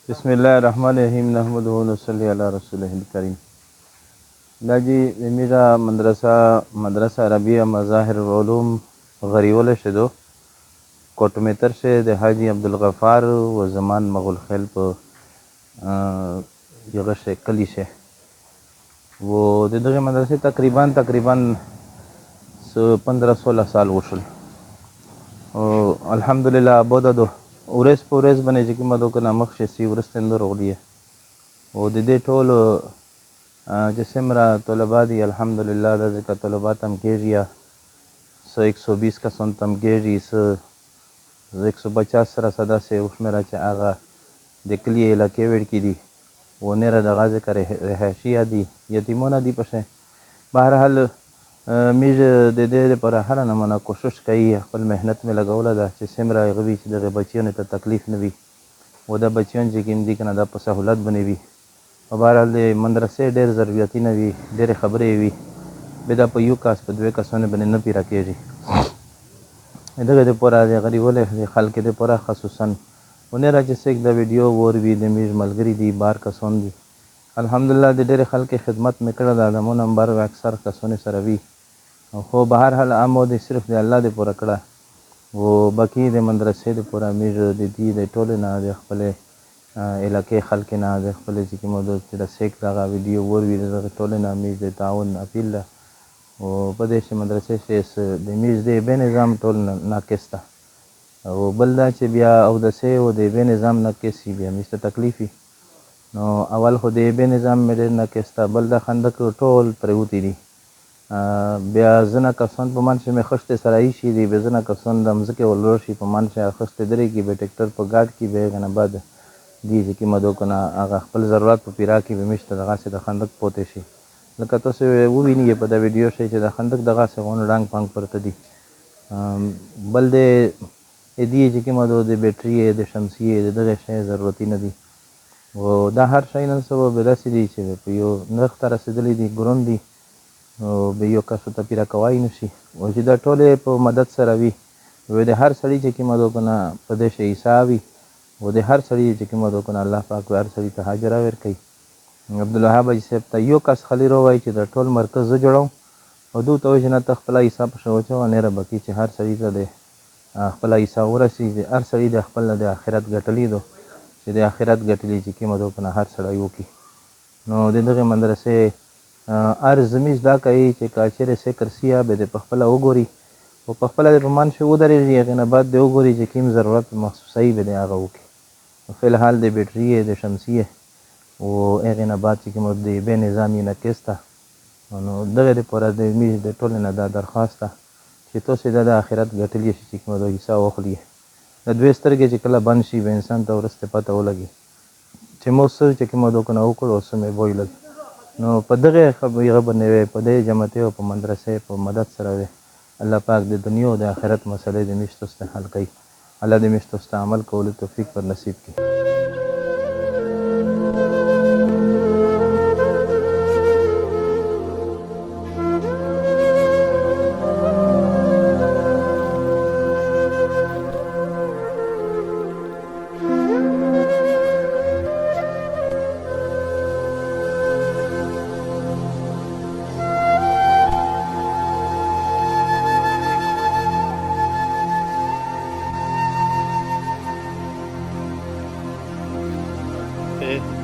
बिस्मिल्लाह रहमान रहीम नहमदुहु व नसल्ली अला रसूलिहिल करीम। दाजी मेरा मदरसा रबिया मज़ाहिर उलूम गरीवल शदो कोटमेतर से द हाजी अब्दुल गफ़ार व ज़मान मगुल खैल प जगह से कली से वो दे मदरसे तकरीबन 15-16 साल वशल अल्हम्दुलिल्लाह बोदा दो उरेस पुरेस बने जी मदो के नमक शेसी उरस तंदर होलिए वो दे टोल जैसे मरा तलबा दी अल्हम्दुलिल्लाह दा का तलबा तम गेरिया 120 का सन तम गेरी 150 सरा सदा से उसमें रचा आगा देखलिए इलाके वेड़ की दी वो नेरा दगाजे करे रहशिया दी यतीमोना दी पसे बहरहाल मीज दे पर हर नमूना कोशिश कई अपल मेहनत में लगावला दा चे सेमरा गबी चे दगे बच्चियों ने तो तकलीफ न भी वो दा बच्चियों जी की दी कना दा सहूलत बने भी बहरहाल दे मदरसे ढेर ज़रूरती न भी ढेर खबरें भी बेदा पयू कास पदवे का सोने बने न पीरा के जी इधर दे पोरा दे गरीब वाले खाल के दे पोरा खसूसन उन्हें राज्य से एक दा वीडियो वोर भी दे मीज मलगरी दी बार का सोन दी अल्हम्दुलिल्लाह दे ढेर खाल के खिदमत में कर दा दमो नंबर अक्सर का सोने सरवी हो बहरहाल आमोद सिर्फ दे अल्लाह दे पूरा कड़ा वो बाकी दे मदरसे दे पूरा मीर दे दी दे टोले ना दे खपले इलाके खल के ना दे खपले जी की मदद तेरा सेक लगा वीडियो वो भी दे टोले ना मीर दे ताउन अपील वो प्रदेश मदरसे से इस दे मीर दे बेनिज़ाम टोल ना केस्ता वो बल्दा चे बिया औ दसे वो दे बेनिज़ाम ना केसी बिया मिस्टर तकलीफी नो अवल हो दे बेनिज़ाम मेरे ना केस्ता बल्दा खंदक टोल प्रवुती दी بیا زنه کسان په منځ مې خشته سرایي شي دی به زنه کسان د مځکه ولور شي په منځ خشته درې کې به ټریکټر په ګاډ کې به کنه بعد دی چې مدو کنه هغه خپل ضرورت په پیرا کې به مشته دغه سه د خندق پوتې شي لکه تاسو ووینئ په دا ویډیو شي چې د خندق دغه سه غون ډنګ پنګ پرته دی بل د دی چې مدو د بیټری د شمسیه د دغه شی ضرورتي نه دی او دا هر شي نن سبا به داسې دی چې په یو نرخ ته رسېدلی دی ګرون دی به یو کس ته پیرا کوای نشي او چې دا ټوله په مدد سره وي و د هر سړي چې کومه دو کنه په دې شي حسابي و د هر سړي چې کومه دو کنه الله پاک هر سړي ته حاضر ور کوي عبدالوهاب حاجی صاحب ته یو کس خلی روای چې دا ټول مرکز جوړاو او دوی ته چې نه تخپل حساب شو چې نه را بکی چې هر سړي ته د خپل حساب ورسي هر سړي د خپل د آخرت ګټلې دو چې د آخرت ګټلې چې کومه دو کنه هر سړی وکي نو دغه مدرسې ارزمیز دا کوي چې کاچره سه کرسیا به د پخپل وګوري او پخپل د پمان شو درېږي هغه بعد د وګوري چې کوم ضرورت مخصوصي به د هغه وکي فلحال د بیټری د شمسیه او هغه نه بعد چې کوم د به نظامی نه کېستا نو دغه د پوره د میز د ټول نه دا درخواست چې تاسو د آخرت ګټلې شي چې کوم د حساب واخلي د دوی سترګې چې کله بند شي به انسان ته ورسته پته ولګي چې مو سر چې کوم د کنه وکړو سمې ویل نو په دغه خبره باندې په دې جماعت او په مدرسې په مدد سره الله پاک د دنیا او د آخرت مسلې د مشتست حل کوي الله دې مشتست عمل کولو توفیق پر نصیب کړي Okay.